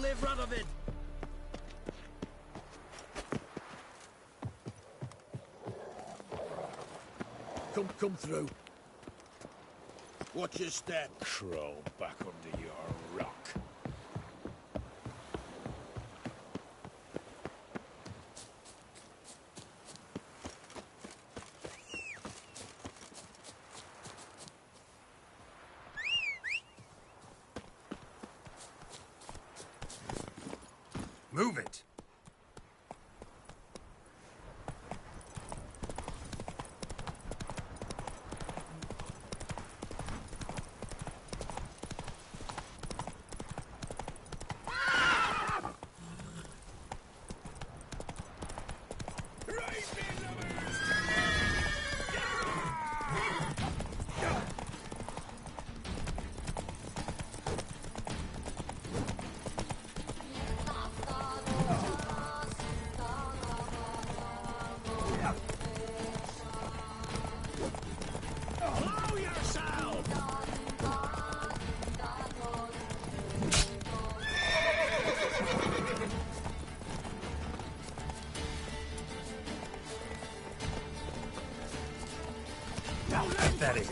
live, Radovid! Come through. Watch your step. Crawl back under your rock. Move it! Pathetic.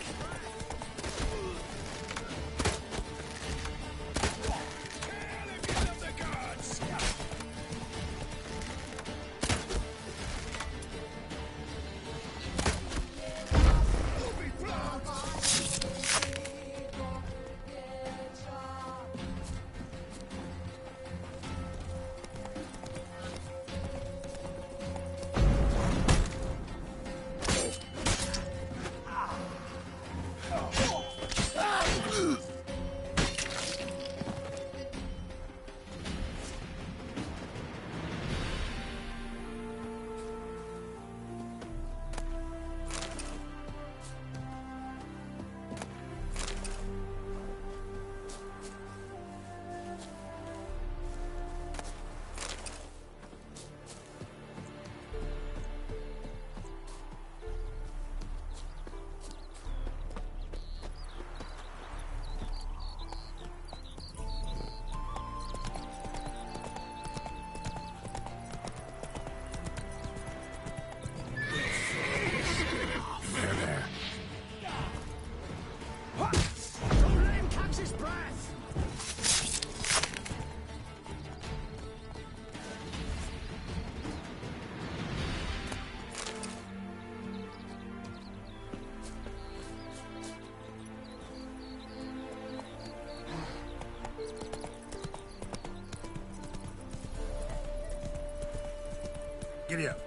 Giddy up.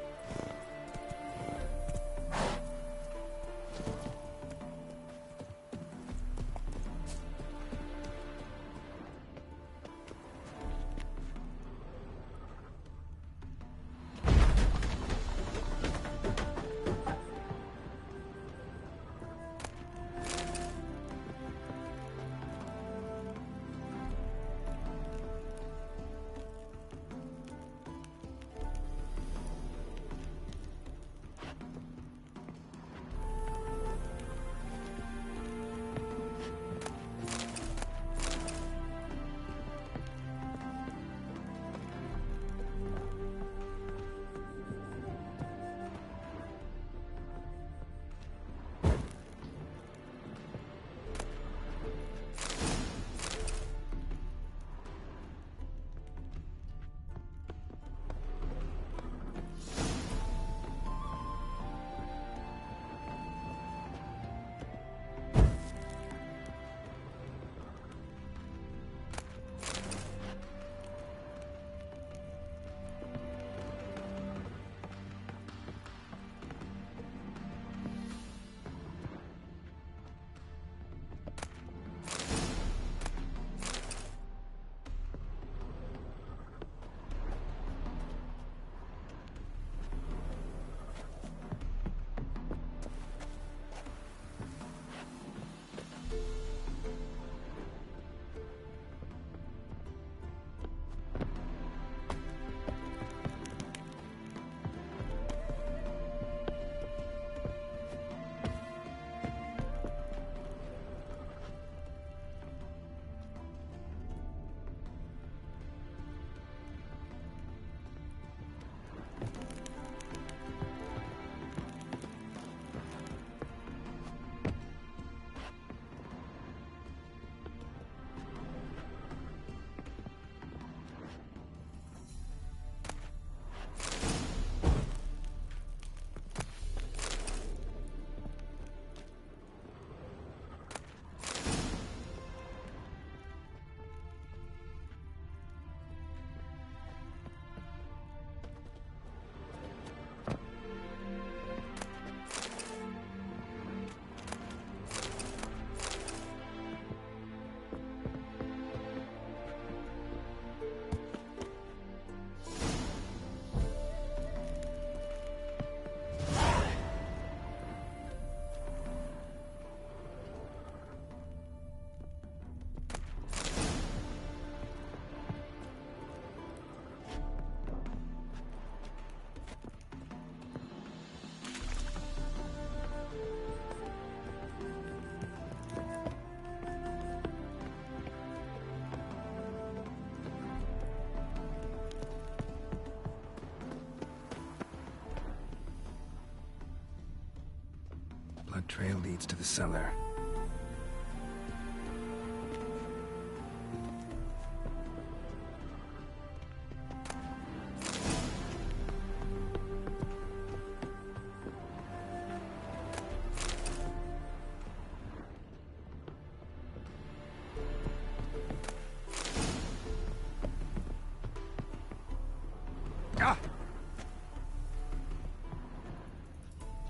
Blood trail leads to the cellar.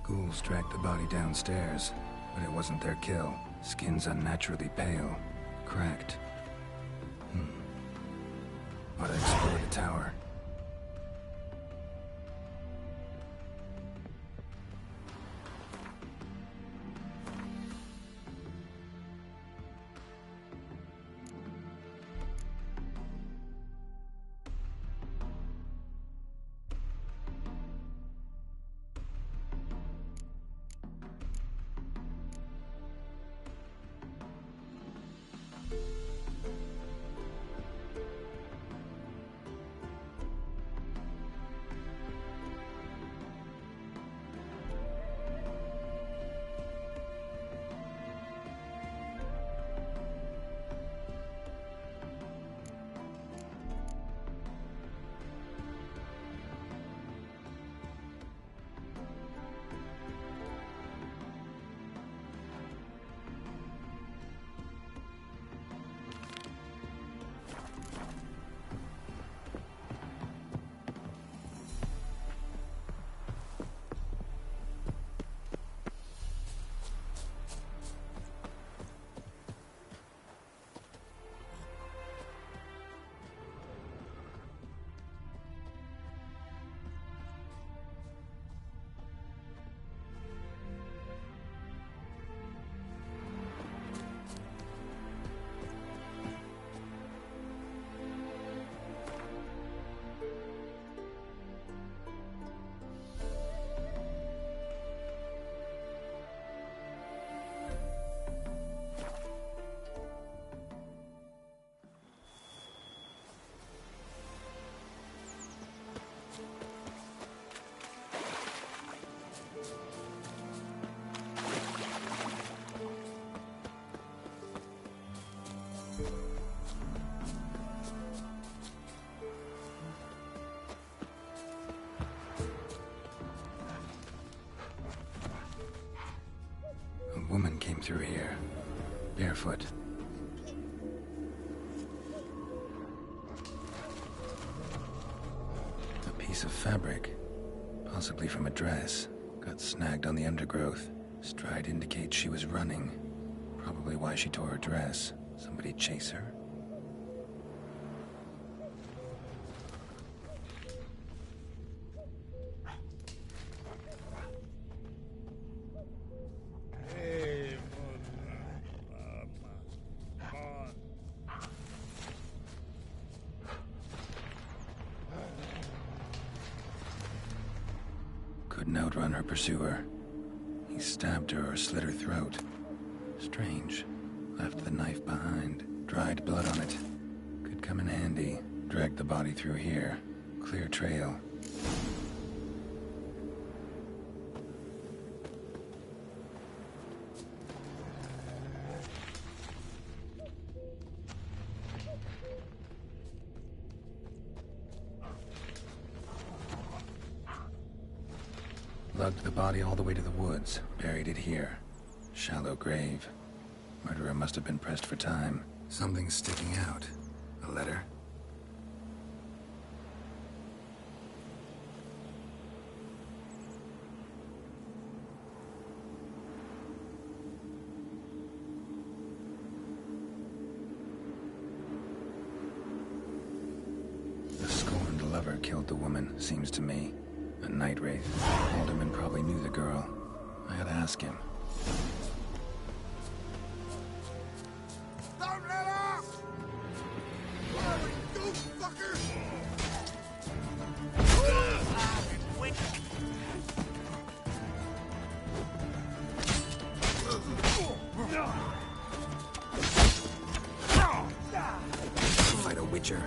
Ghouls dragged the body downstairs, but it wasn't their kill. Skin's unnaturally pale, cracked. Ought to explore the tower. A woman came through here, barefoot. A piece of fabric, possibly from a dress, got snagged on the undergrowth. Stride indicates she was running. Probably why she tore her dress. Somebody chase her? Couldn't outrun her pursuer. He stabbed her or slit her throat. Strange. Left the knife behind. Dried blood on it. Could come in handy. Dragged the body through here. Clear trail. Lugged the body all the way to the woods, buried it here. Shallow grave. Murderer must have been pressed for time. Something's sticking out. A letter? The scorned lover killed the woman, seems to me. A night wraith. Alderman probably knew the girl. I gotta ask him. Don't let up! Where we go, fucker? Fight a witcher.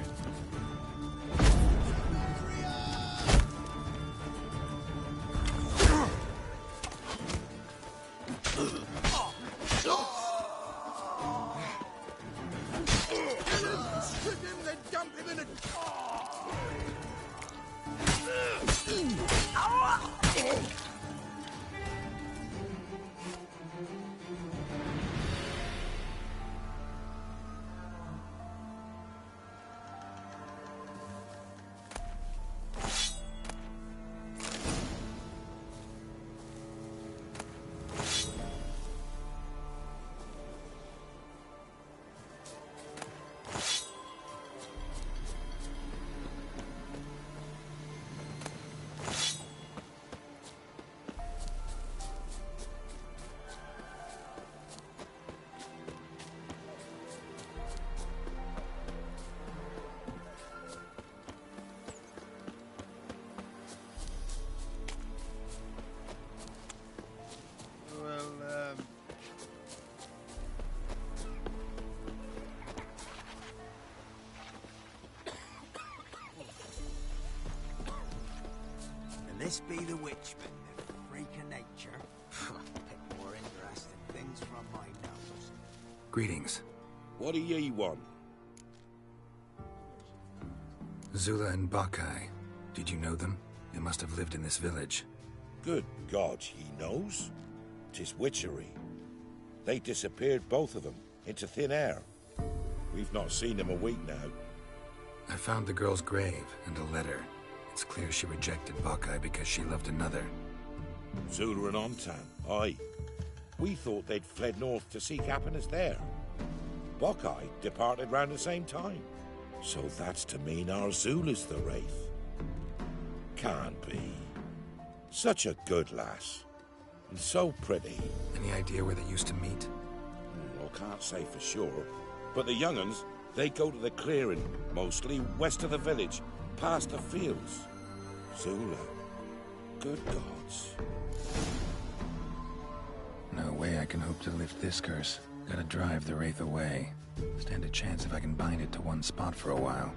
this be the Witchman, the freak of nature? Pick more interesting things from my nose. Greetings. What do ye want? Zula and Bakai. Did you know them? They must have lived in this village. Good God, he knows. 'Tis witchery. They disappeared, both of them, into thin air. We've not seen them a week now. I found the girl's grave and a letter. It's clear she rejected Bakai because she loved another. Zula and Ontan, aye. We thought they'd fled north to seek happiness there. Bakai departed round the same time. So that's to mean our Zula's the Wraith. Can't be. Such a good lass. And so pretty. Any idea where they used to meet? Well, can't say for sure. But the young'uns, they go to the clearing, mostly west of the village, past the fields. Zula. Good gods. No way I can hope to lift this curse. Gotta drive the Wraith away. Stand a chance if I can bind it to one spot for a while.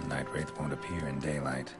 Night Wraith won't appear in daylight.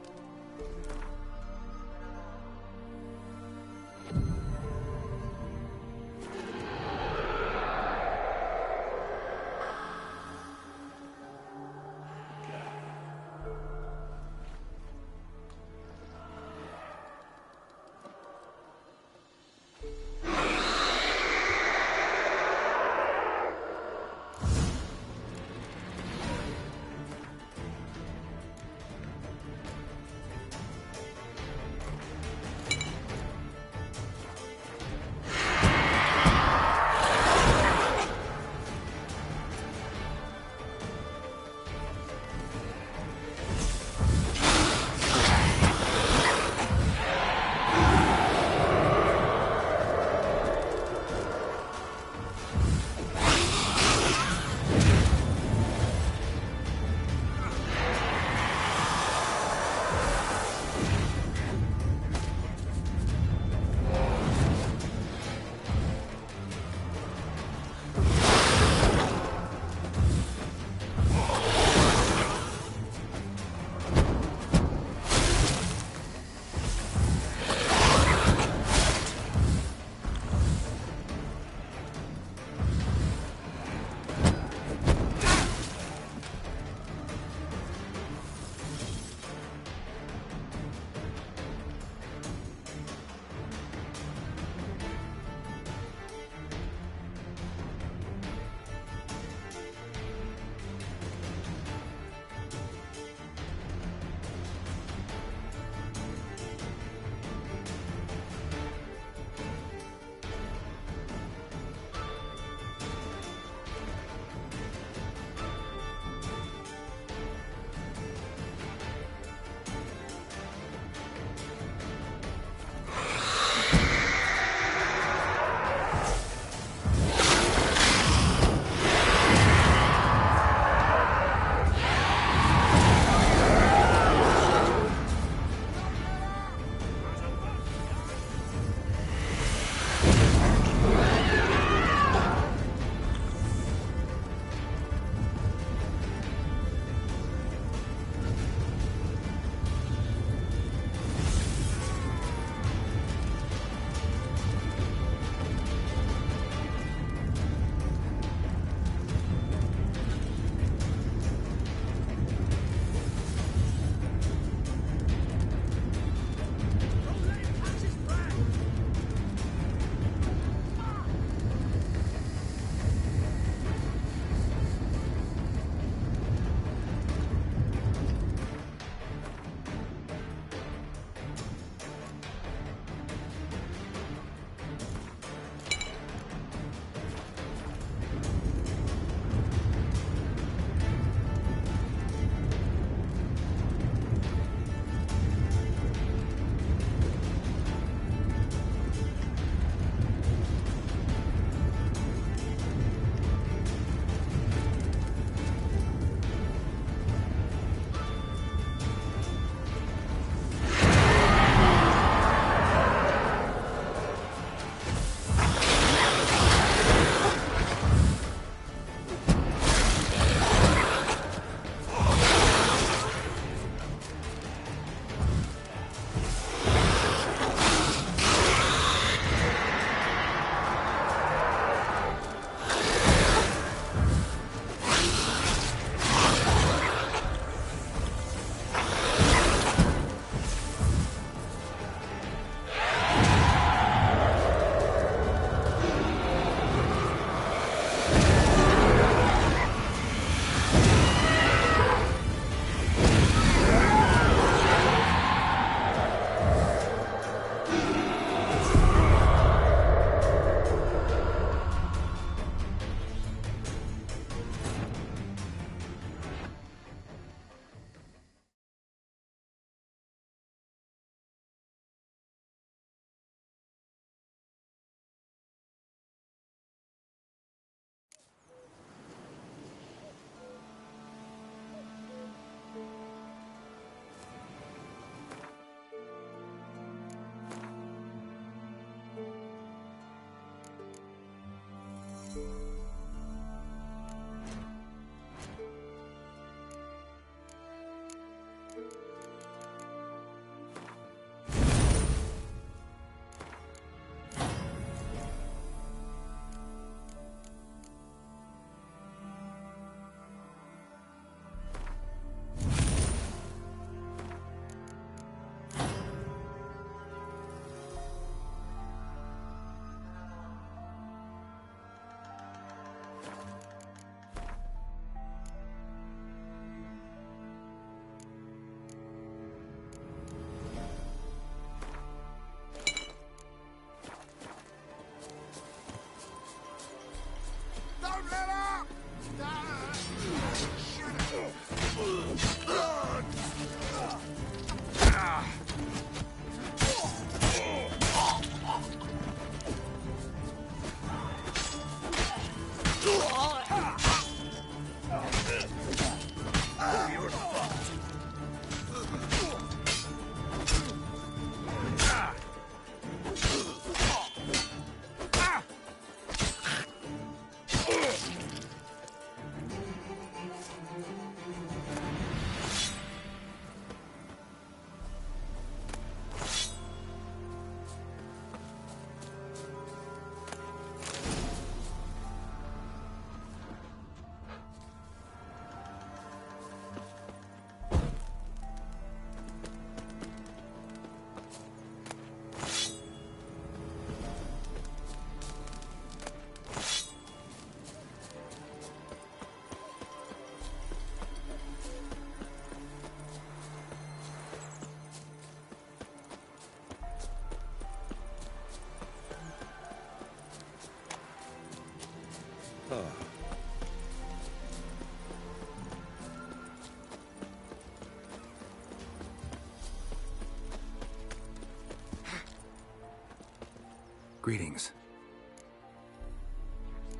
Greetings.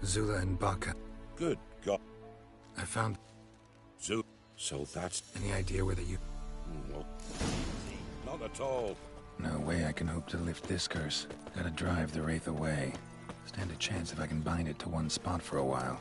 Zula and Baka. Good God. I found... Zula. So that's... Any idea whether you... No. Not at all. No way I can hope to lift this curse. Gotta drive the Wraith away. Stand a chance if I can bind it to one spot for a while.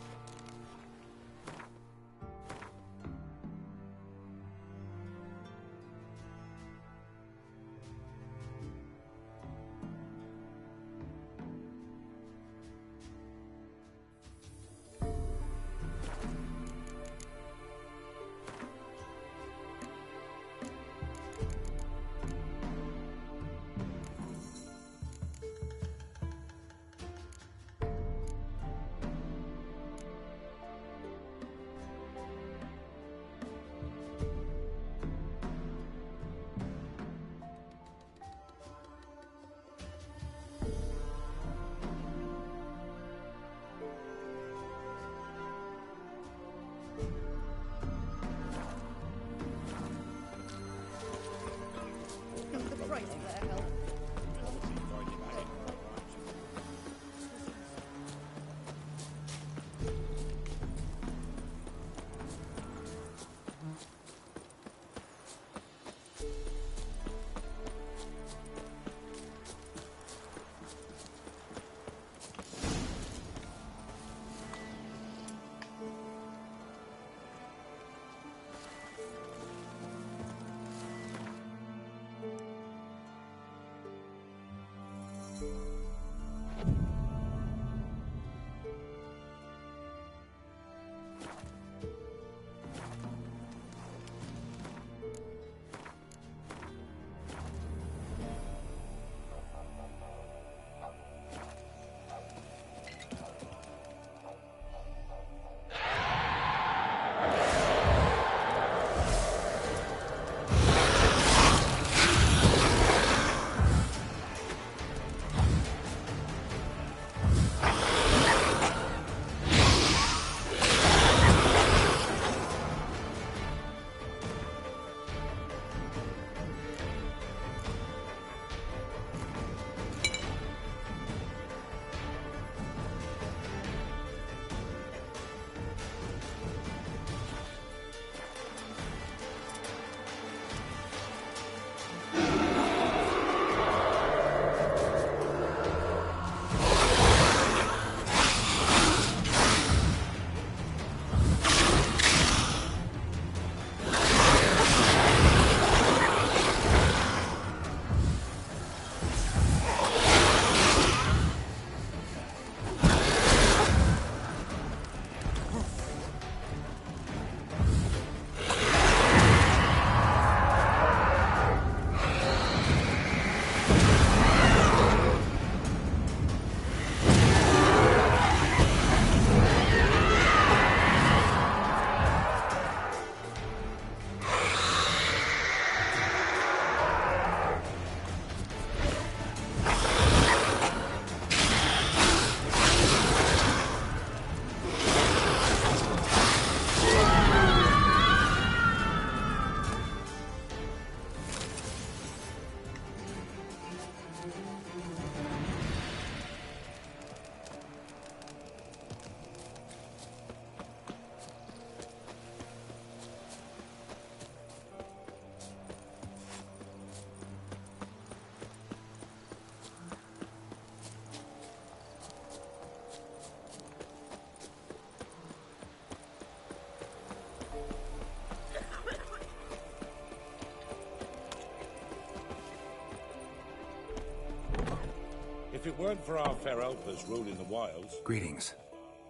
If it weren't for our fair elfers ruling the wilds... Greetings.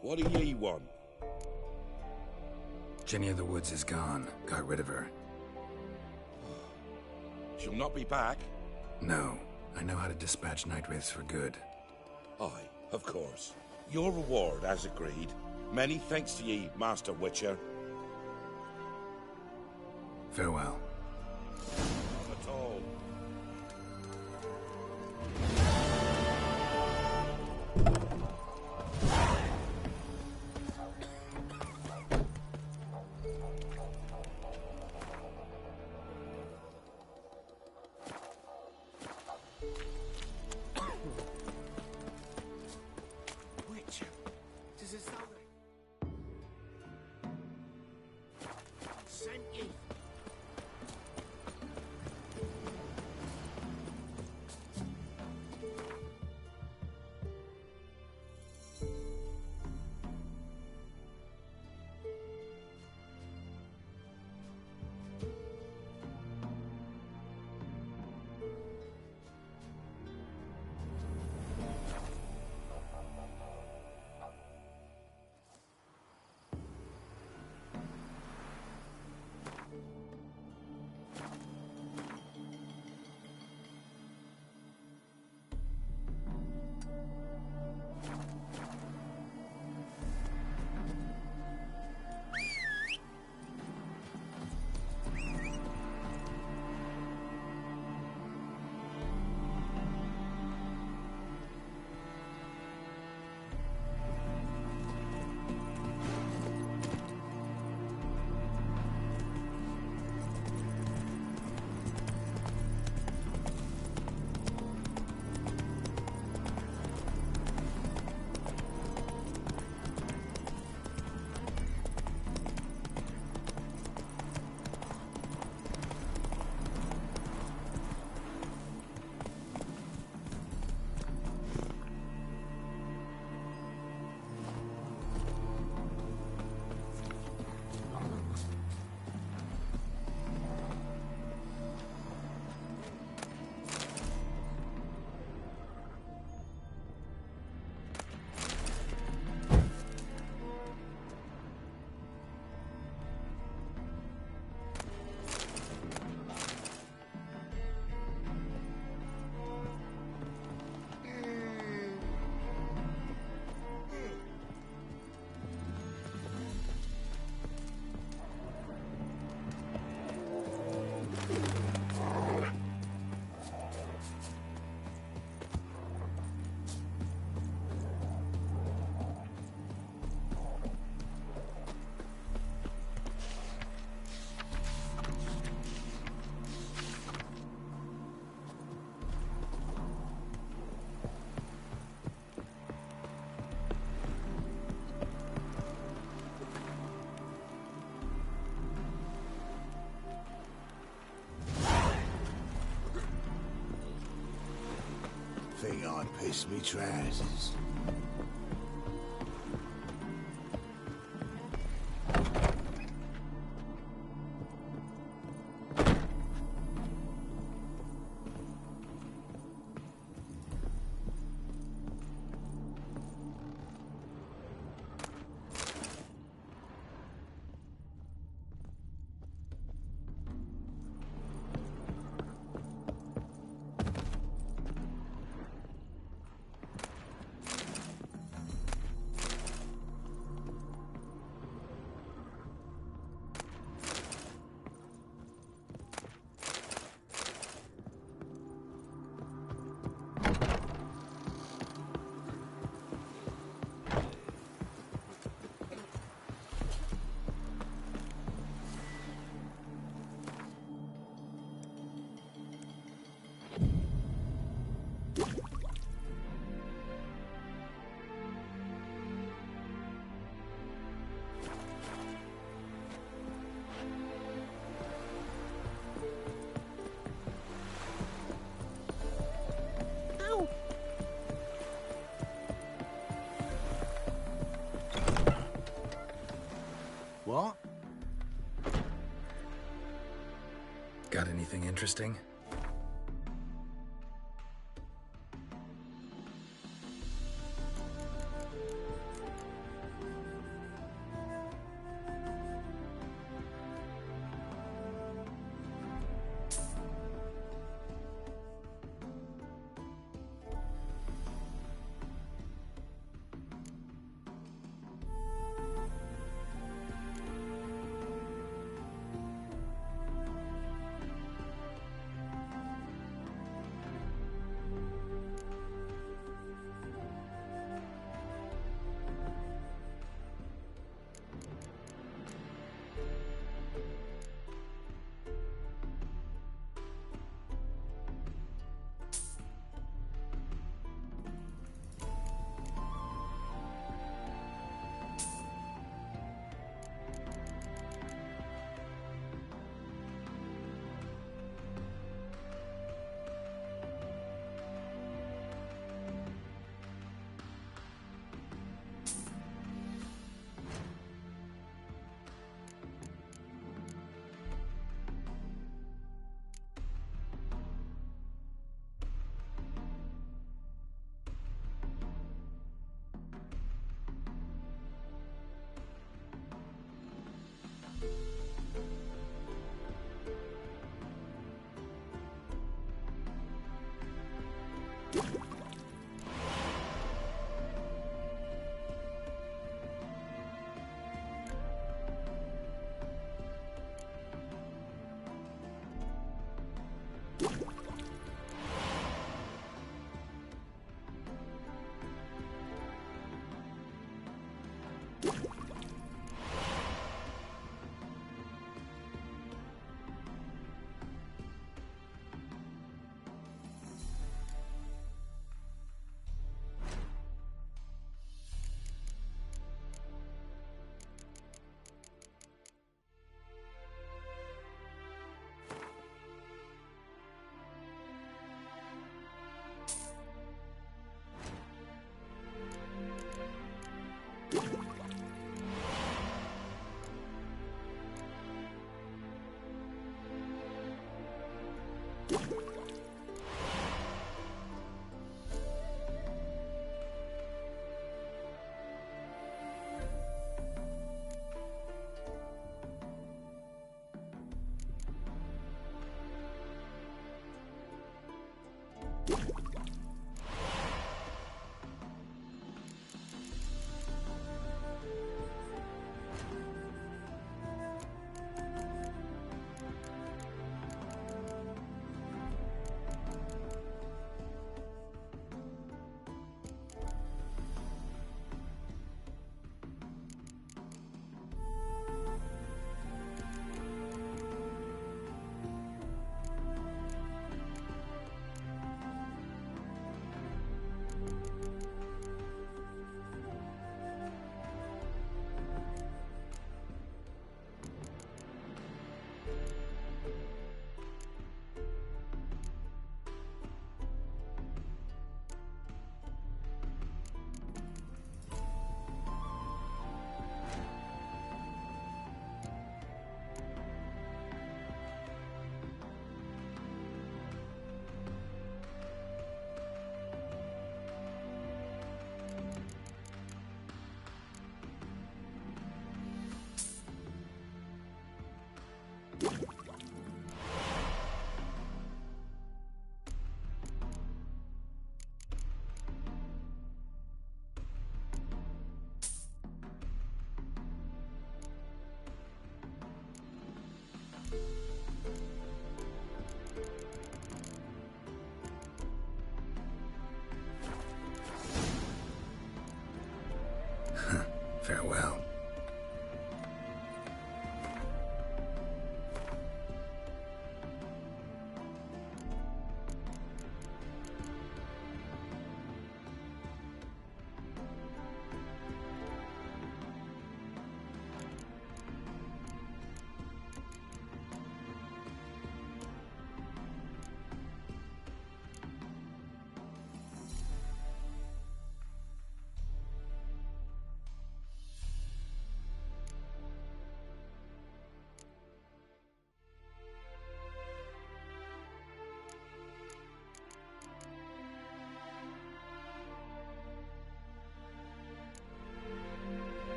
What do ye want? Jenny of the Woods is gone. Got rid of her. She'll not be back? No. I know how to dispatch night wraiths for good. Aye, of course. Your reward, as agreed. Many thanks to ye, Master Witcher. Farewell. Not at all. sent you. Think I'd piss me trousers. What? Got anything interesting?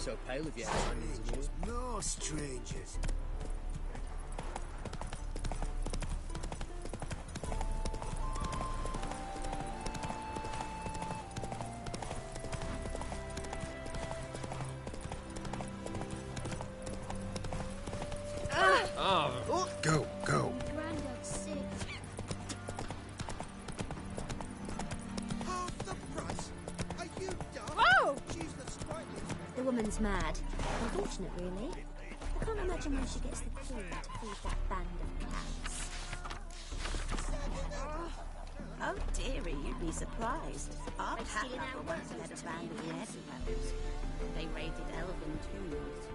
so pale if you had Strangers, no strangers. Go, go. Granddad's sick. Half the price? Are you dumb? Whoa! She's the sprightliest. The woman's mad. Unfortunate, really. I can't imagine when she gets the clue to feed that band of cats. Oh, dearie, you'd be surprised. Our I'm cat stealing lover our once workers led a to band of be Yeddinfellows. They raided elven tombs.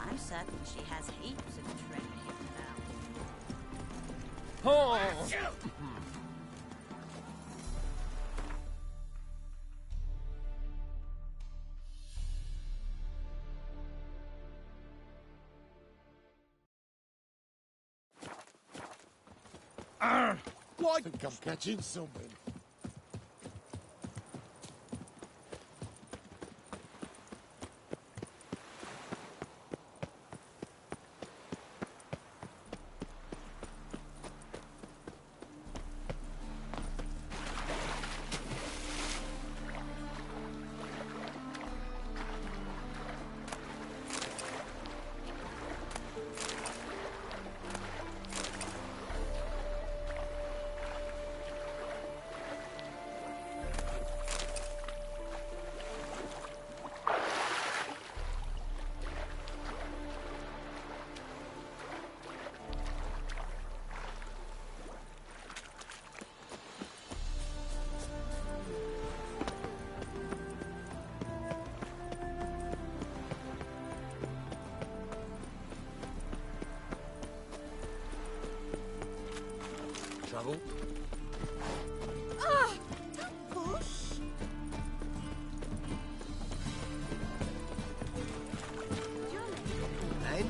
I'm certain she has heaps of treasure hidden down. Oh! Why? I think I'm catching something. Trouble? Ah! Don't push! And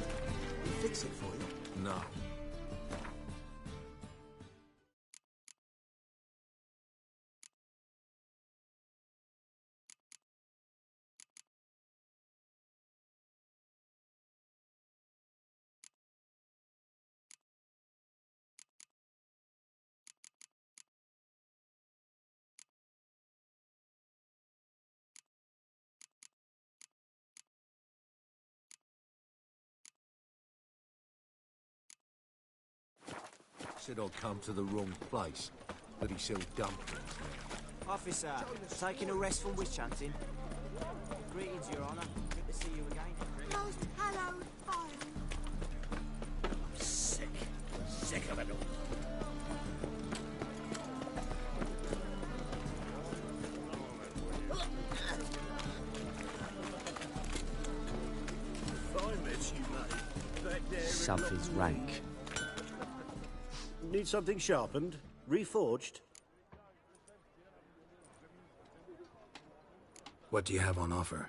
we fix it for you. No. Said I'd come to the wrong place, but he sells dumplings now. Officer, taking a rest from witch hunting. Greetings, Your Honour. Good to see you again. Most hallowed fire. Sick. Sick of it all. Something's rank. Need something sharpened? Reforged? What do you have on offer?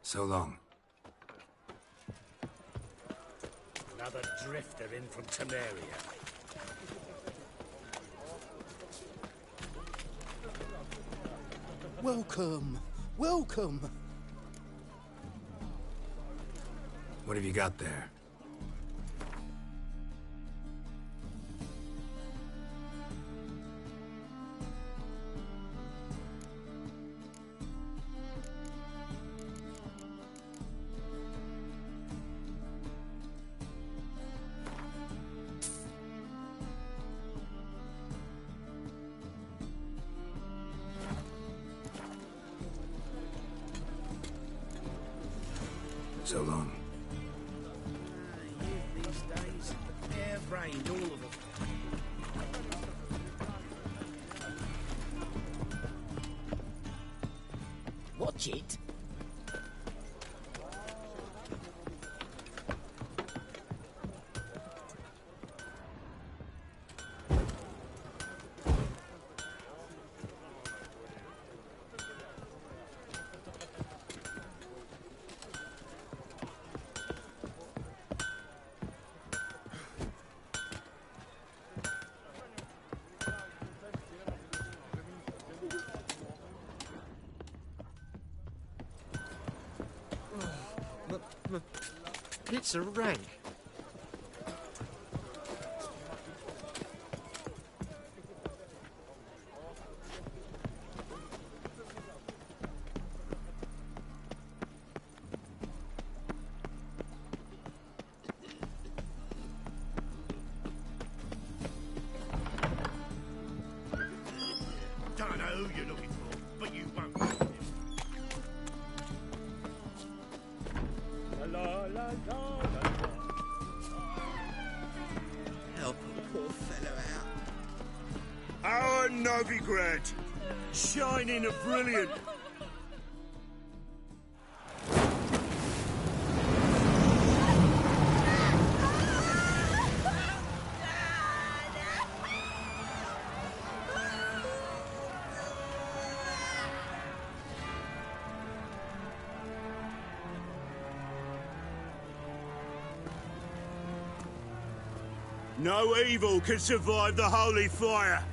So long. Another drifter in from Temeria. Welcome. Welcome. What have you got there? So long. These days, hair-brained, all of them. Watch it. It's a rank. Don't know who you're looking for, but you won't find him. La la la la la. Help a poor fellow out. Our Novigrad, shining and brilliant. No evil can survive the holy fire.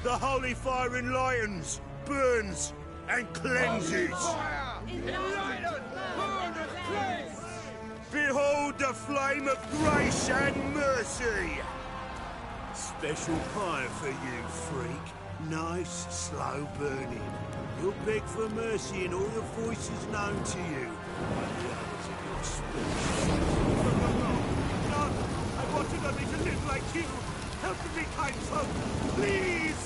The holy fire enlightens, burns, and cleanses. Behold the flame of grace and mercy. Special fire for you, freak. Nice, slow burning. You'll beg for mercy in all the voices known to you. Like the others of your species. No, I wanted only to live like you. Help me, kind folk, please!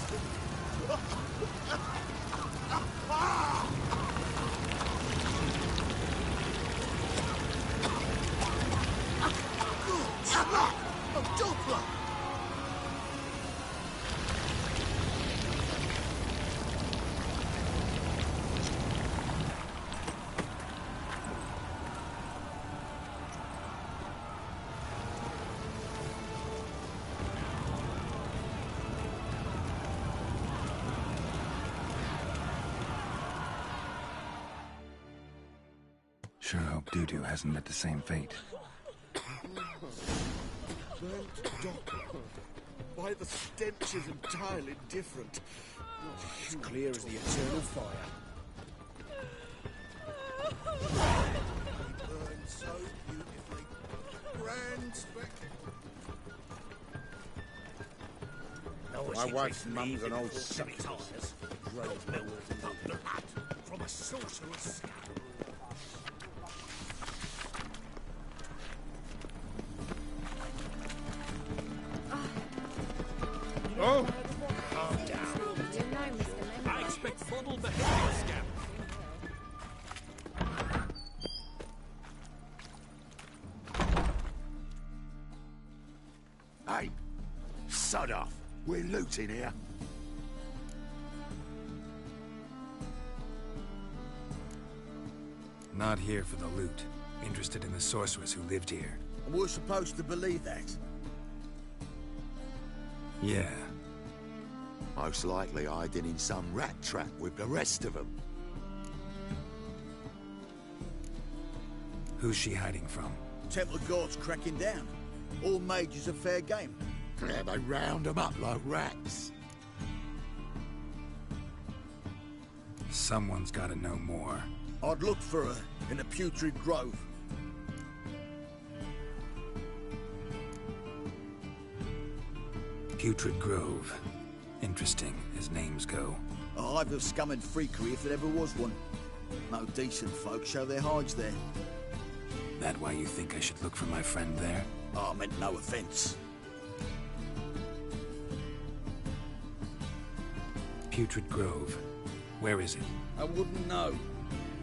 Doppler! Sure hope Dudu hasn't met the same fate. Burnt Doppler. Why, the stench is entirely different. As clear as the eternal fire. They burn so beautifully. Grand spectacle. My wife's mum's an old succubus. From a sorcerer's scalp. Oh! Calm down. You know, Mr. I expect formal behavior, scamp. Hey, sod off. We're looting here. Not here for the loot. Interested in the sorceress who lived here. And we're supposed to believe that. Yeah. Most likely hiding in some rat trap with the rest of them. Who's she hiding from? Temple Guard's cracking down. All mages are fair game. Yeah, they round 'em up like rats. Someone's got to know more. I'd look for her in the Putrid Grove. Putrid Grove. Interesting, as names go. A hive of scum and freakery if there ever was one. No decent folk show their hides there. That why you think I should look for my friend there? I meant no offence. Putrid Grove. Where is it? I wouldn't know.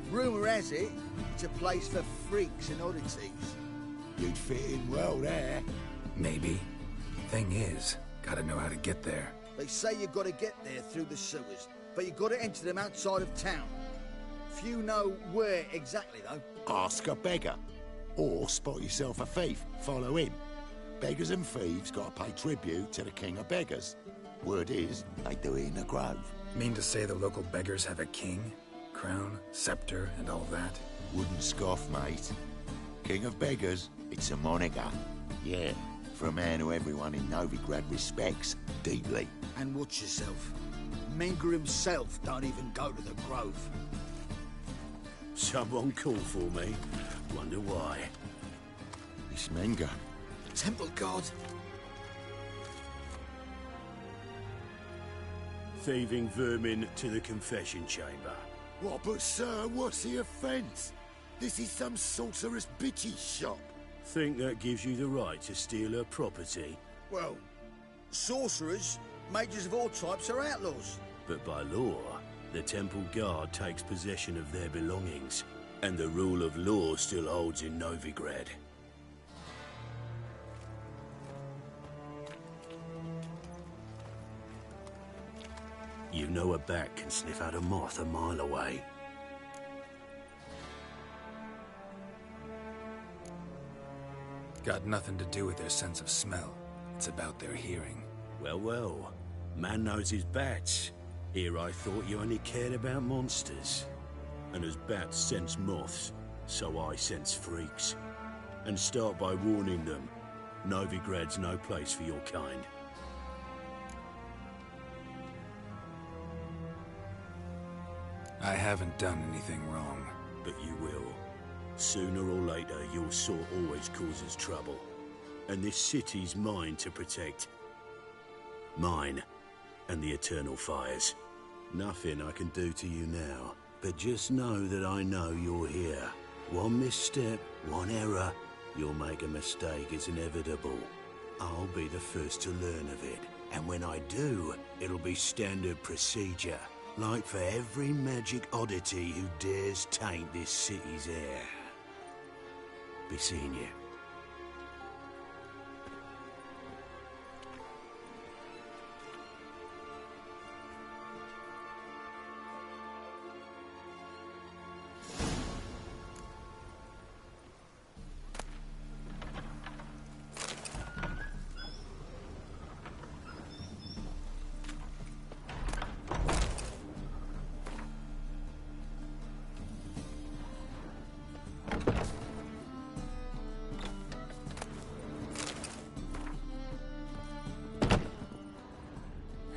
Rumour has it, it's a place for freaks and oddities. You'd fit in well there. Maybe. Thing is, gotta know how to get there. They say you gotta get there through the sewers, but you gotta enter them outside of town. Few know where exactly, though. Ask a beggar. Or spot yourself a thief. Follow him. Beggars and thieves gotta pay tribute to the king of beggars. Word is, they do it in the grove. Mean to say the local beggars have a king? Crown, scepter, and all that? Wouldn't scoff, mate. King of beggars, it's a moniker. Yeah, for a man who everyone in Novigrad respects deeply. And watch yourself. Menger himself don't even go to the Grove. Someone call for me. Wonder why. It's Menger. Temple God. Thieving vermin to the confession chamber. What, but sir, what's the offence? This is some sorcerer's bitchy shop. Think that gives you the right to steal her property? Well, sorcerers, mages of all types are outlaws. But by law, the temple guard takes possession of their belongings, and the rule of law still holds in Novigrad. You know a bat can sniff out a moth a mile away. Got nothing to do with their sense of smell. It's about their hearing. Well, well. Man knows his bats. Here I thought you only cared about monsters. And as bats sense moths, so I sense freaks. And start by warning them. Novigrad's no place for your kind. I haven't done anything wrong. But you will. Sooner or later, your sort always causes trouble. And this city's mine to protect. Mine. And the Eternal Fires. Nothing I can do to you now. But just know that I know you're here. One misstep, one error, you'll make a mistake, it's inevitable. I'll be the first to learn of it. And when I do, it'll be standard procedure. Like for every magic oddity who dares taint this city's air. Be seeing you.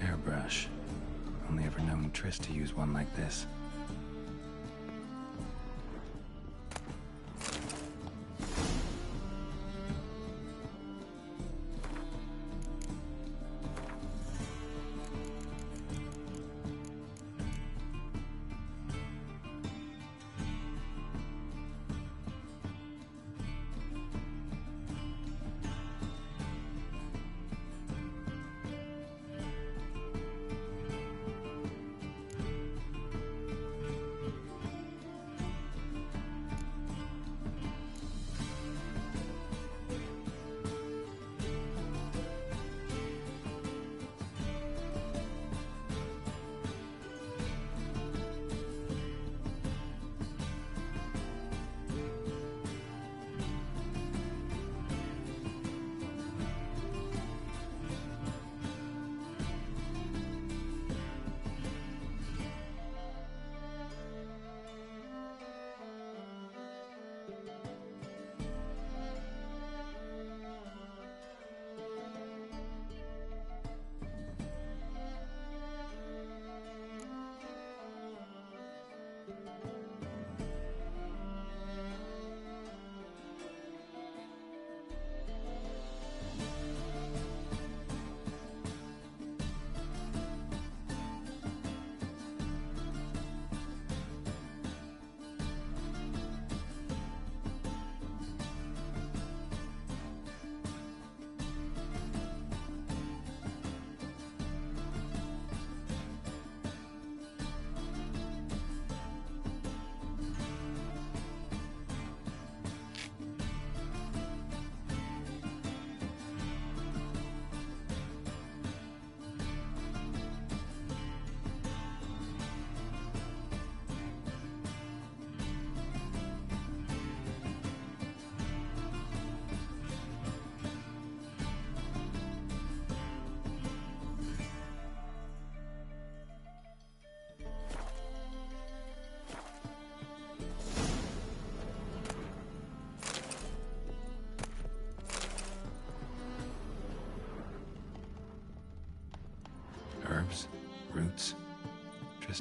Hairbrush. Only ever known Triss to use one like this.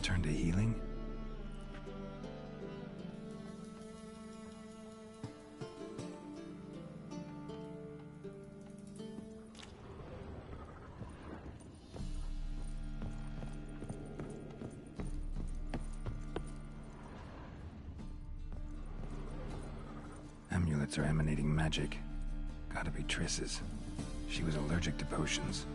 turn to healing? Amulets are emanating magic. Gotta be Triss's. She was allergic to potions.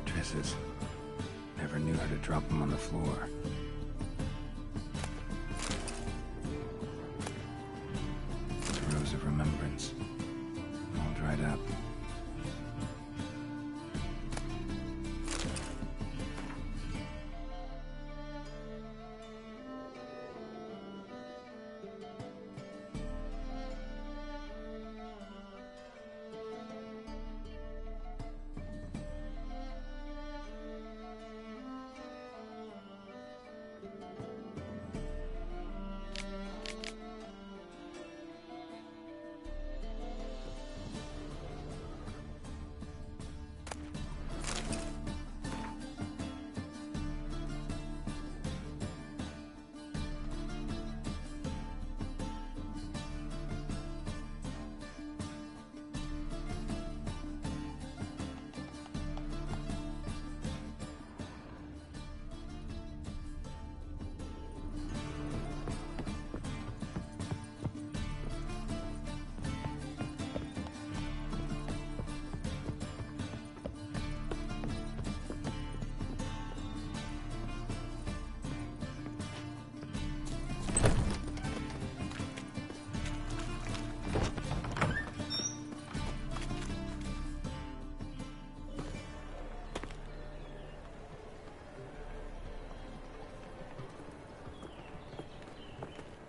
Triss's. Never knew how to drop them on the floor. The Rose of Remembrance. All dried up.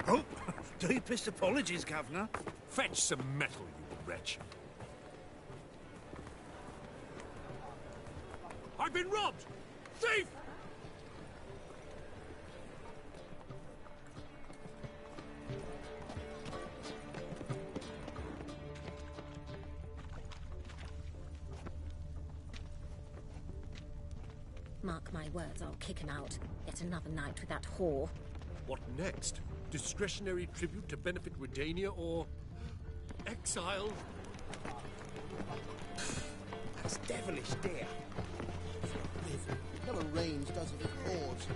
Oh, deepest apologies, Governor. Fetch some metal, you wretch. I've been robbed! Thief! Mark my words, I'll kick him out. Yet another night with that whore. What next? Discretionary tribute to benefit Redania or exile? That's devilish, dear. Never rains, does it? It pours.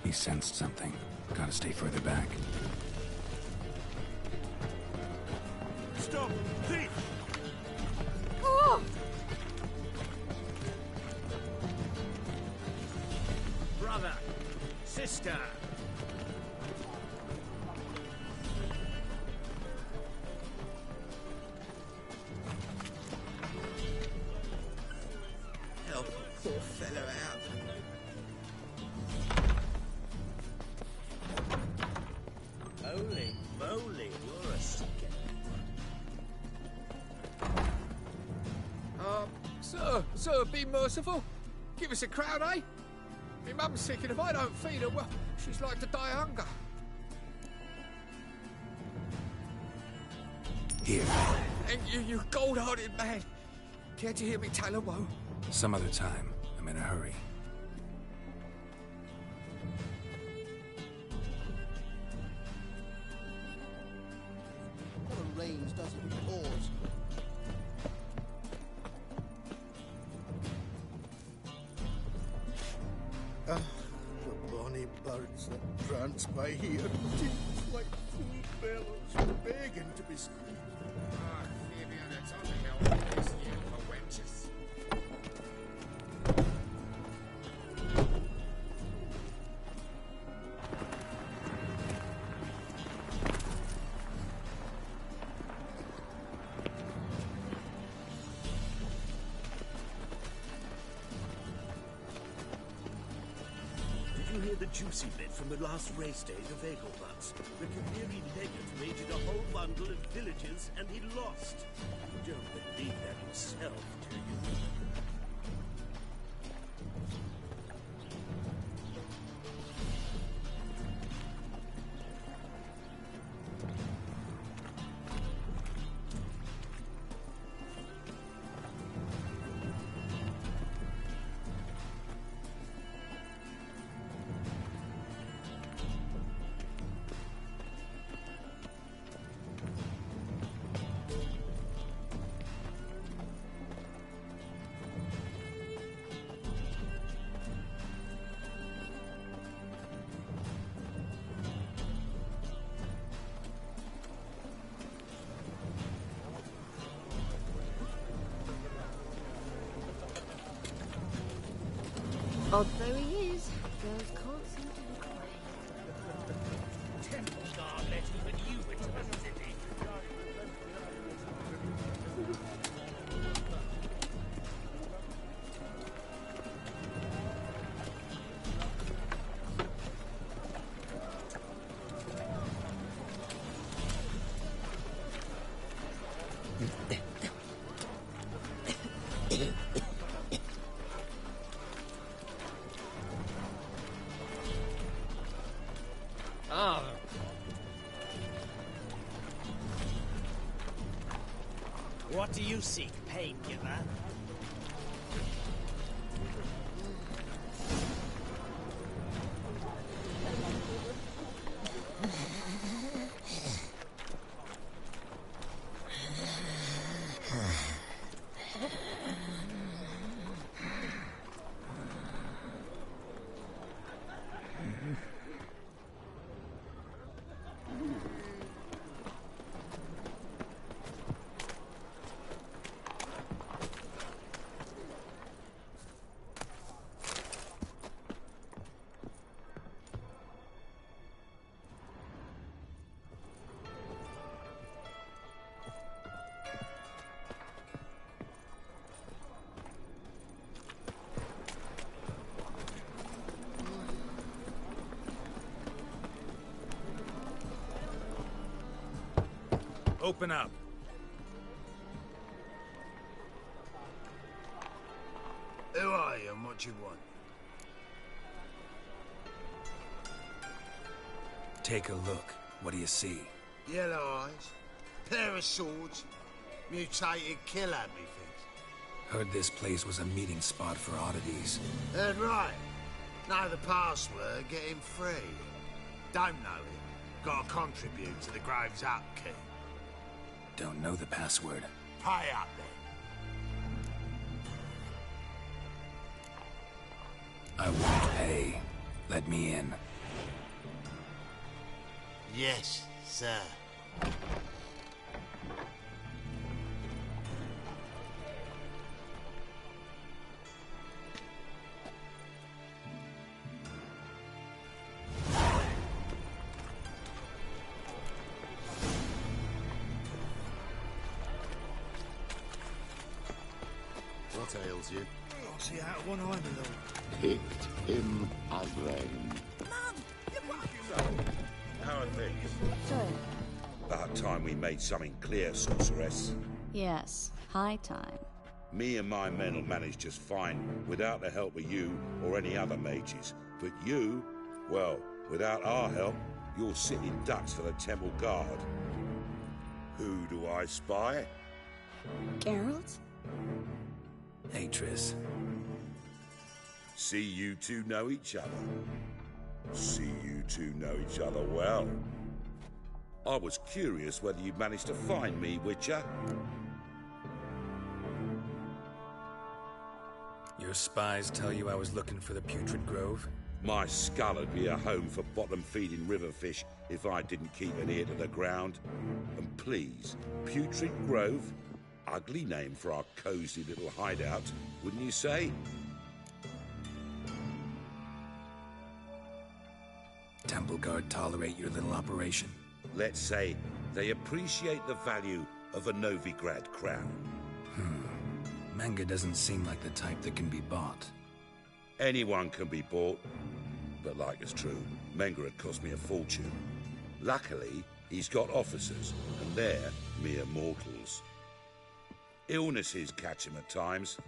He sensed something. Gotta stay further back. Stop! Thief! Brother! Sister! Help a poor fellow out. Holy moly, you're a sick. Sir, be merciful. Give us a crown, eh? My mum's sick, and if I don't feed her, well, she's like to die of hunger. Here. And you gold-hearted man. Care to hear me tell a woe? Some other time. I'm in a hurry. Never rains, does it? It pours. Ah, the bonny birds that prance by here, like food bellows, begging to be squeezed. Ah, Fabian, it's only how this year for wenches. Did you hear the juicy bit from the last race days of Egelbutz? The Kaviri legate raided a whole bundle of villages and he lost. You don't believe that himself, do you? Odd though he is, girls can't seem to look away. Temple Guard let even you into the city. Ah, What do you seek, pain giver? Open up. Who are you and what do you want? Take a look. What do you see? Yellow eyes, pair of swords, mutated killer, methinks. Heard this place was a meeting spot for oddities. Heard right. Know the password, get him free. Don't know it, gotta contribute to the Grove's upkeep. Don't know the password. Pay up then. I won't pay. Let me in. Yes, sir. What ails you? I'll see out of one eye, my lord. Picked him again. How are things? So, About time we made something clear, sorceress. Yes, high time. Me and my men will manage just fine without the help of you or any other mages. But you, well, without our help, you're sitting ducks for the Temple Guard. Who do I spy? Geralt? Hey, Triss. See you two know each other. See you two know each other well. I was curious whether you'd managed to find me, Witcher. Your spies tell you I was looking for the Putrid Grove? My skull would be a home for bottom-feeding river fish if I didn't keep an ear to the ground. And please, Putrid Grove, ugly name for our cosy little hideout, wouldn't you say? Temple Guard tolerate your little operation? Let's say they appreciate the value of a Novigrad crown. Menga doesn't seem like the type that can be bought. Anyone can be bought, but like it's true, Menga had cost me a fortune. Luckily, he's got officers, and they're mere mortals. Illnesses catch him at times.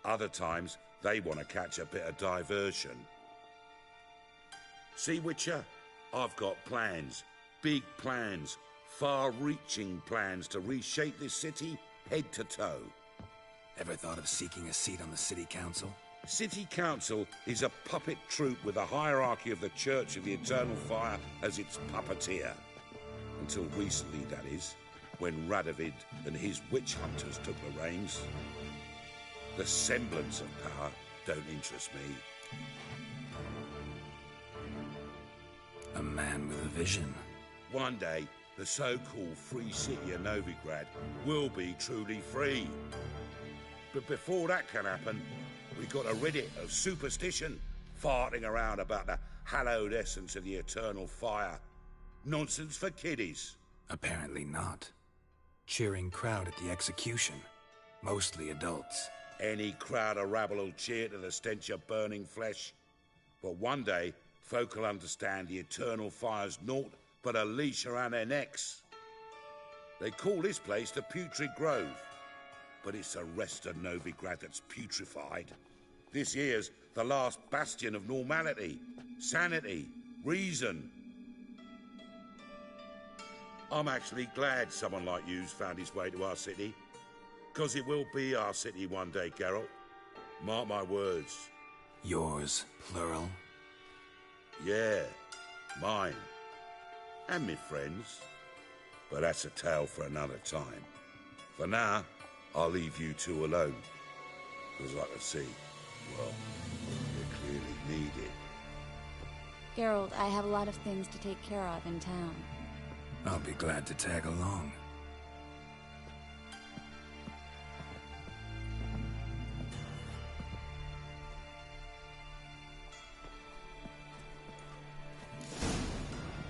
Other times, they want to catch a bit of diversion. See, Witcher? I've got plans. Big plans. Far-reaching plans to reshape this city head to toe. Ever thought of seeking a seat on the city council? City Council is a puppet troupe with a hierarchy of the Church of the Eternal Fire as its puppeteer. Until recently, that is, when Radovid and his witch hunters took the reins. The semblance of power don't interest me. A man with a vision. One day, the so-called free city of Novigrad will be truly free. But before that can happen, we've got to rid it of superstition, farting around about the hallowed essence of the eternal fire. Nonsense for kiddies. Apparently not. Cheering crowd at the execution. Mostly adults. Any crowd of rabble will cheer to the stench of burning flesh. But one day, folk will understand the eternal fire's naught but a leash around their necks. They call this place the Putrid Grove, but it's the rest of Novigrad that's putrefied. This here's the last bastion of normality, sanity, reason. I'm actually glad someone like you's found his way to our city, because it will be our city one day, Geralt. Mark my words. Yours, plural? Yeah, mine. And me friends. But that's a tale for another time. For now, I'll leave you two alone. Because I can see, well, you clearly need it. Geralt, I have a lot of things to take care of in town. I'll be glad to tag along.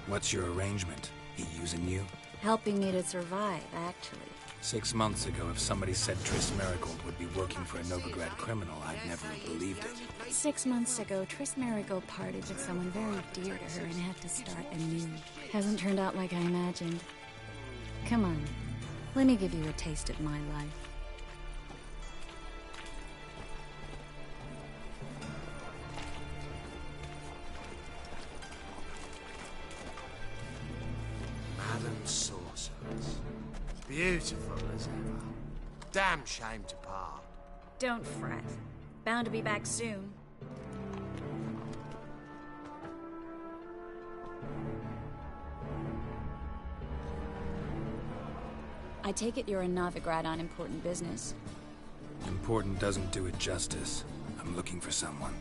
What's your arrangement? He using you? Helping me to survive, actually. 6 months ago, if somebody said Triss Merigold would be working for a Novigrad criminal, I'd never have believed it. 6 months ago, Triss Merigold parted with someone very dear to her and had to start anew. Hasn't turned out like I imagined. Come on, let me give you a taste of my life. Madam Sorceress. Beautiful as ever. Damn shame to part. Don't fret. Bound to be back soon. I take it you're in Novigrad on important business. Important doesn't do it justice. I'm looking for someone.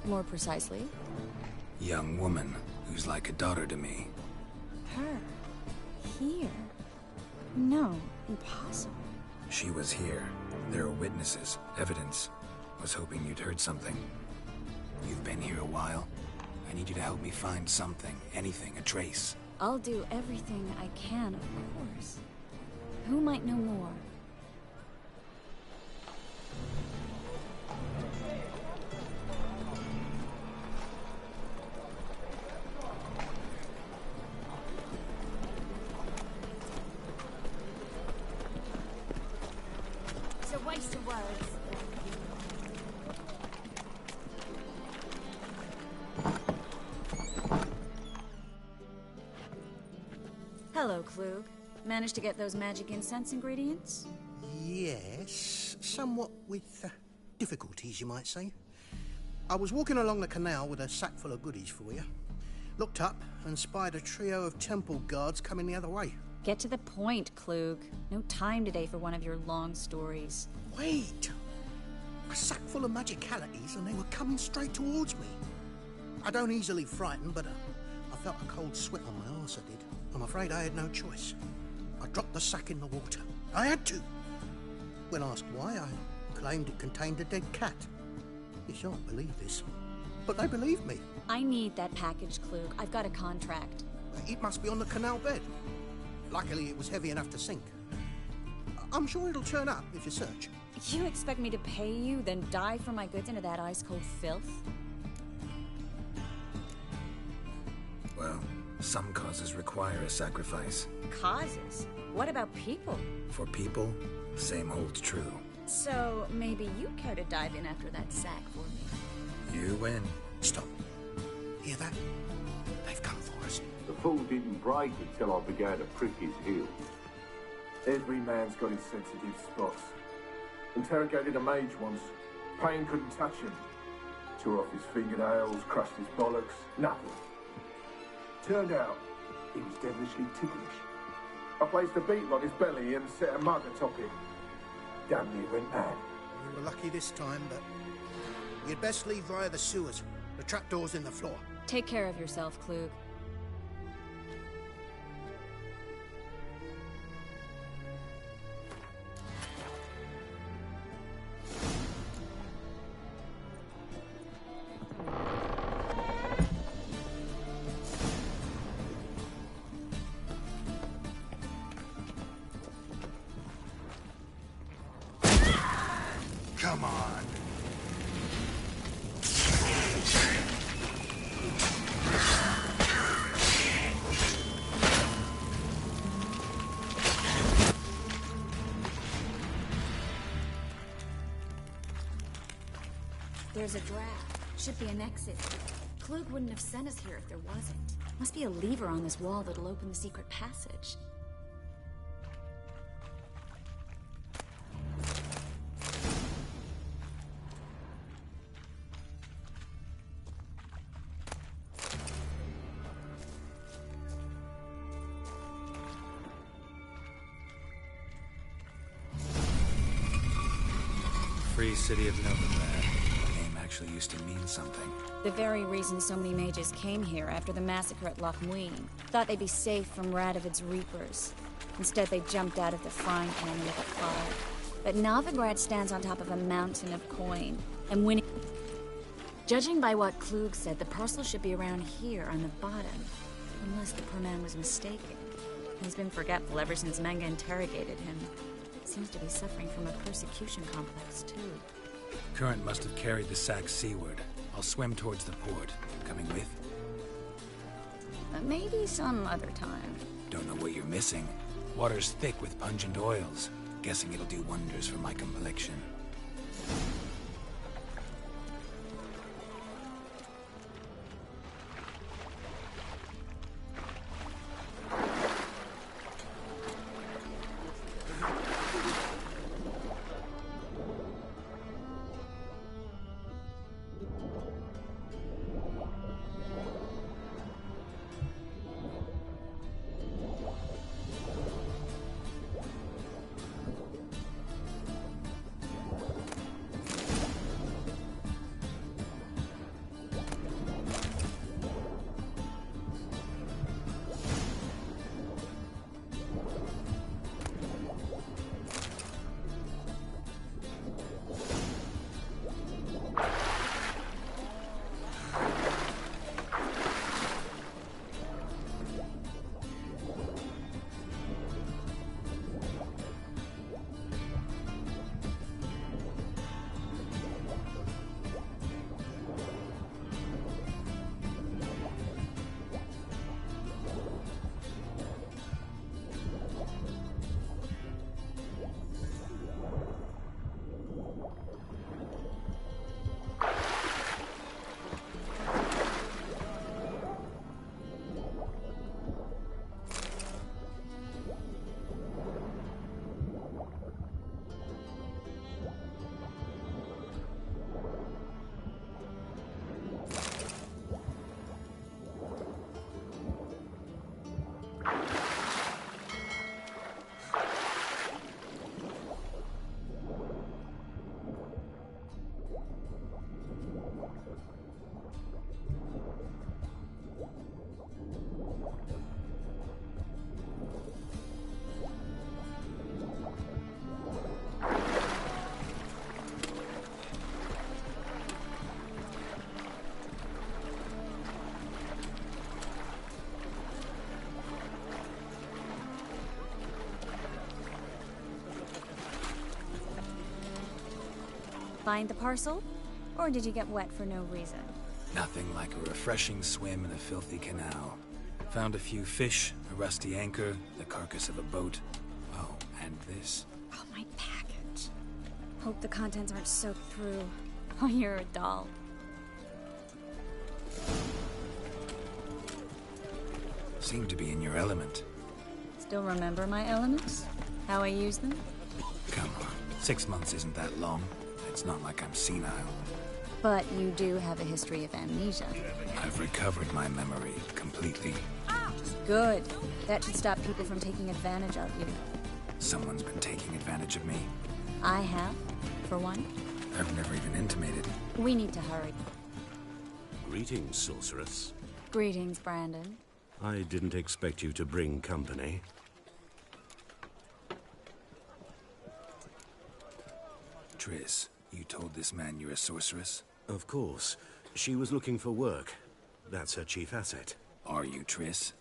More precisely? Young woman who's like a daughter to me. Her? Here? No, impossible. She was here. There are witnesses, evidence. Was hoping you'd heard something. You've been here a while. I need you to help me find something, anything, a trace. I'll do everything I can, of course. Who might know more? It's a waste of words. Hello, Klug. Managed to get those magic incense ingredients? Yes, somewhat with difficulties, you might say. I was walking along the canal with a sack full of goodies for you. Looked up and spied a trio of temple guards coming the other way. Get to the point, Klug. No time today for one of your long stories. Wait! A sack full of magicalities and they were coming straight towards me. I don't easily frighten, but a felt a cold sweat on my arse, I did. I'm afraid I had no choice. I dropped the sack in the water. I had to. When asked why, I claimed it contained a dead cat. You shan't believe this, but they believed me. I need that package, Klug. I've got a contract. It must be on the canal bed. Luckily, it was heavy enough to sink. I'm sure it'll turn up if you search. You expect me to pay you, then dive for my goods into that ice-cold filth? Well, some causes require a sacrifice. Causes? What about people? For people, same holds true. So, maybe you care to dive in after that sack for me? You win. Stop. Hear that? They've come for us. The fool didn't break until I began to prick his heel. Every man's got his sensitive spots. Interrogated a mage once. Pain couldn't touch him. Tore off his fingernails, crushed his bollocks, nothing. Turned out, he was devilishly ticklish. I placed a beetle on his belly and set a mug atop him. Damn near went mad. You were lucky this time, but you'd best leave via the sewers. The trapdoor's in the floor. Take care of yourself, Klug. Come on. There's a draft. Should be an exit. Klug wouldn't have sent us here if there wasn't. Must be a lever on this wall that'll open the secret passage. Free City of Novigrad. The name actually used to mean something. The very reason so many mages came here after the massacre at Loch Muin. Thought they'd be safe from Radovid's reapers. Instead, they jumped out of the frying pan with a fire. But Novigrad stands on top of a mountain of coin, and winning... Judging by what Klug said, the parcel should be around here on the bottom. Unless the poor man was mistaken. He's been forgetful ever since Menga interrogated him. Seems to be suffering from a persecution complex, too. Current must have carried the sack seaward. I'll swim towards the port. Coming with? Maybe some other time. Don't know what you're missing. Water's thick with pungent oils. Guessing it'll do wonders for my complexion. find the parcel? Or did you get wet for no reason? Nothing like a refreshing swim in a filthy canal. Found a few fish, a rusty anchor, the carcass of a boat. Oh, and this. Oh, my package. Hope the contents aren't soaked through. Oh, you're a doll. Seem to be in your element. Still remember my elements? How I use them? Come on, 6 months isn't that long. It's not like I'm senile. But you do have a history of amnesia. I've recovered my memory completely. Good. That should stop people from taking advantage of you. Someone's been taking advantage of me. I have, for one. I've never even intimated. We need to hurry. Greetings, sorceress. Greetings, Brandon. I didn't expect you to bring company. Triss, you told this man you're a sorceress? Of course. She was looking for work. That's her chief asset. Are you, Triss?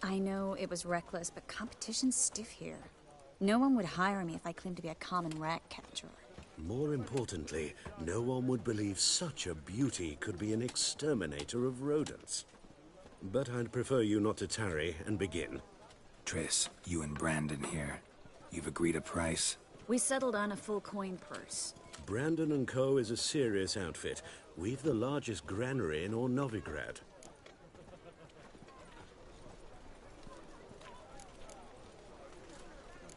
I know it was reckless, but competition's stiff here. No one would hire me if I claimed to be a common rat catcher. More importantly, no one would believe such a beauty could be an exterminator of rodents. But I'd prefer you not to tarry and begin. Triss, you and Brandon here. You've agreed a price? We settled on a full coin purse. Brandon & Co. is a serious outfit. We've the largest granary in all Novigrad.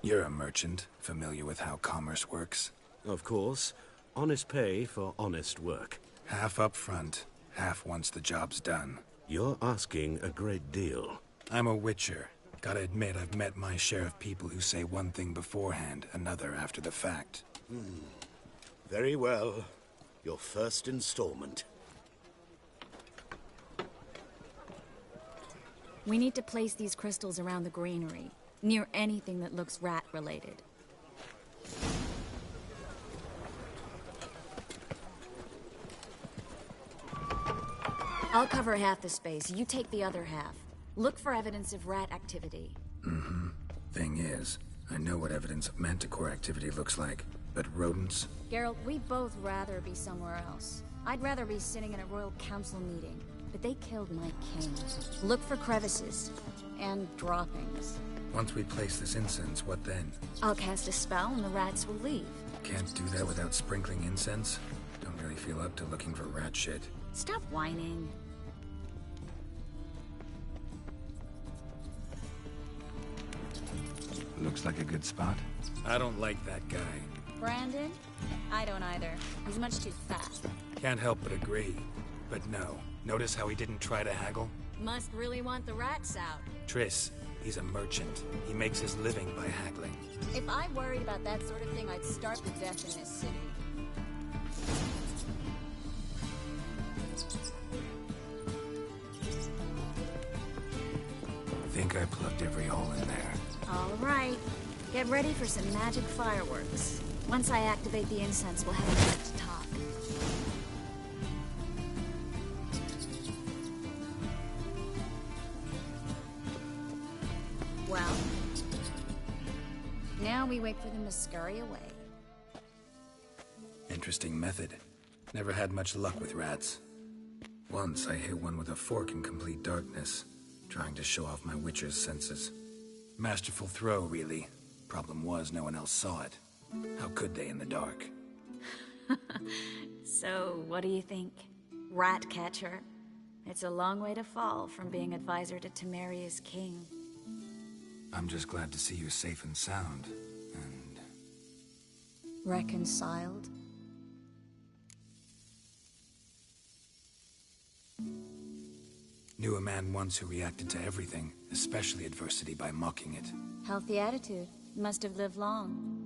You're a merchant, familiar with how commerce works? Of course. Honest pay for honest work. Half up front, half once the job's done. You're asking a great deal. I'm a witcher. Gotta admit, I've met my share of people who say one thing beforehand, another after the fact. Very well. Your first installment. We need to place these crystals around the granary, near anything that looks rat-related. I'll cover half the space, you take the other half. Look for evidence of rat activity. Mm-hmm. Thing is, I know what evidence of manticore activity looks like, but rodents? Geralt, we'd both rather be somewhere else. I'd rather be sitting in a royal council meeting, but they killed my king. Look for crevices, and droppings. Once we place this incense, what then? I'll cast a spell and the rats will leave. Can't do that without sprinkling incense? Don't really feel up to looking for rat shit. Stop whining. Looks like a good spot. I don't like that guy. Brandon? I don't either. He's much too fast. Can't help but agree. But no. Notice how he didn't try to haggle? Must really want the rats out. Triss, he's a merchant. He makes his living by haggling. If I worried about that sort of thing, I'd starve to death in this city. Think I plugged every hole in there. All right. Get ready for some magic fireworks. Once I activate the incense, we'll have a minute to talk. Well, now we wait for them to scurry away. Interesting method. Never had much luck with rats. Once I hit one with a fork in complete darkness, trying to show off my witcher's senses. Masterful throw, really. Problem was, no one else saw it. How could they in the dark? So, what do you think? Rat catcher? It's a long way to fall from being advisor to Temeria's king. I'm just glad to see you safe and sound, and... Reconciled? Knew a man once who reacted to everything, especially adversity, by mocking it. Healthy attitude. Must have lived long.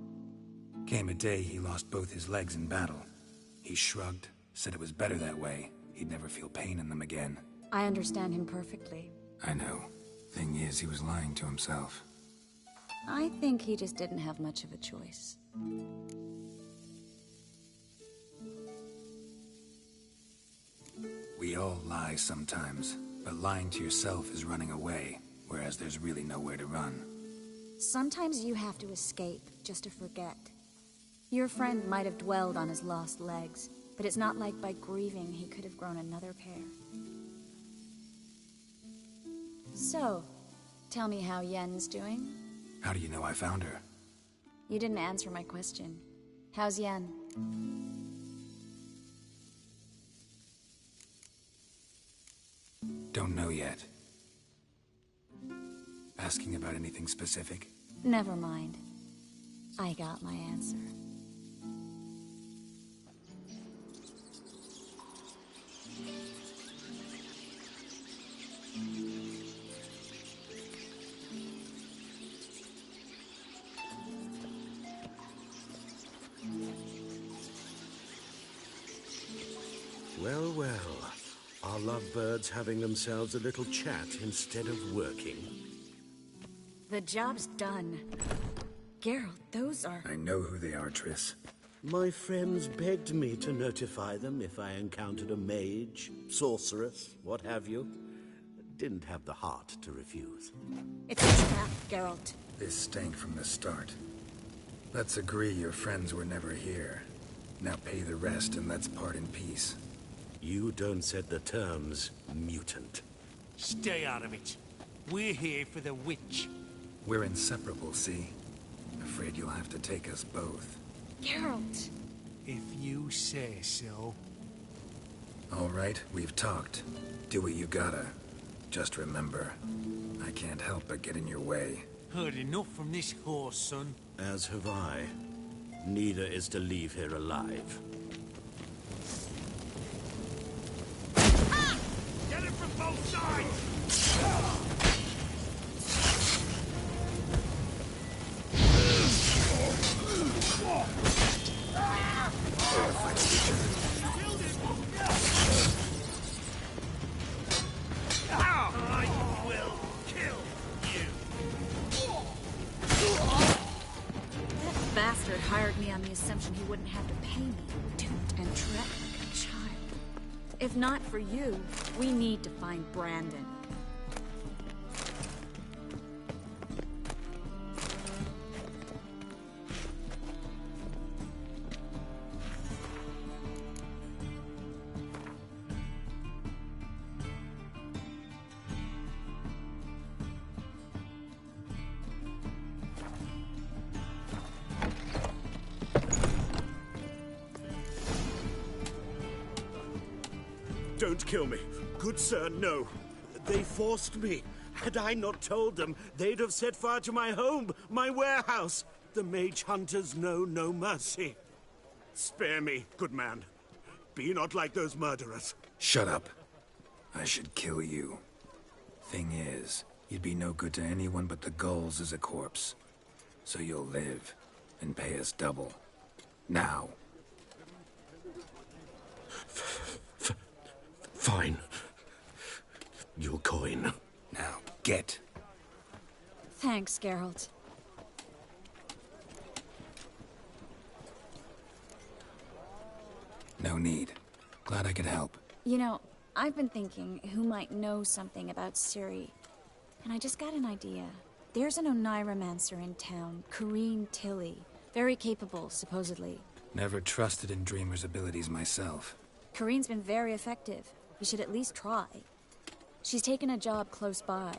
Came a day he lost both his legs in battle. He shrugged, said it was better that way. He'd never feel pain in them again. I understand him perfectly. I know. Thing is, he was lying to himself. I think he just didn't have much of a choice. We all lie sometimes, but lying to yourself is running away, whereas there's really nowhere to run. Sometimes you have to escape just to forget. Your friend might have dwelled on his lost legs, but it's not like by grieving he could have grown another pair. So, tell me how Yen's doing? How do you know I found her? You didn't answer my question. How's Yen? Don't know yet. Asking about anything specific? Never mind. I got my answer. Well, well. Our lovebirds having themselves a little chat instead of working. The job's done. Geralt, those are... I know who they are, Triss. My friends begged me to notify them if I encountered a mage, sorceress, what have you. Didn't have the heart to refuse. It's a trap, Geralt. This stank from the start. Let's agree your friends were never here. Now pay the rest and let's part in peace. You don't set the terms, mutant. Stay out of it. We're here for the witch. We're inseparable, see? Afraid you'll have to take us both. Geralt! If you say so. All right, we've talked. Do what you gotta. Just remember, I can't help but get in your way. Heard enough from this horse, son. As have I. Neither is to leave here alive. Get it from both sides! I will kill you! That bastard hired me on the assumption he wouldn't have to pay me, duped and trapped like a child. If not for you, we need to find Brandon. Don't kill me. Good sir, no. They forced me. Had I not told them, they'd have set fire to my home, my warehouse. The mage hunters know no mercy. Spare me, good man. Be not like those murderers. Shut up. I should kill you. Thing is, you'd be no good to anyone but the gulls as a corpse. So you'll live, and pay us double. Now. Fine. Your coin. Now, get. Thanks, Geralt. No need. Glad I could help. You know, I've been thinking who might know something about Ciri. And I just got an idea. There's an Oneiromancer in town, Corrine Tilly. Very capable, supposedly. Never trusted in Dreamer's abilities myself. Corrine's been very effective. We should at least try. She's taken a job close by.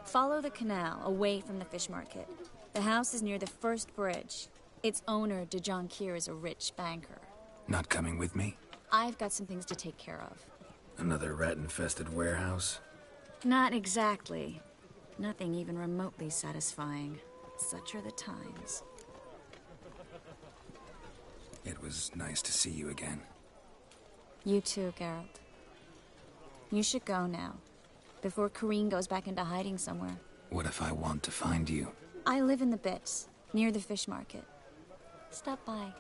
Follow the canal, away from the fish market. The house is near the first bridge. Its owner, de Jonquier, is a rich banker. Not coming with me? I've got some things to take care of. Another rat-infested warehouse? Not exactly. Nothing even remotely satisfying. Such are the times. It was nice to see you again. You too, Geralt. You should go now, before Corrine goes back into hiding somewhere. What if I want to find you? I live in the Bits, near the fish market. Stop by.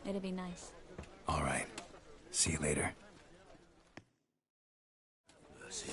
It'd be nice. All right. See you later. Mercy.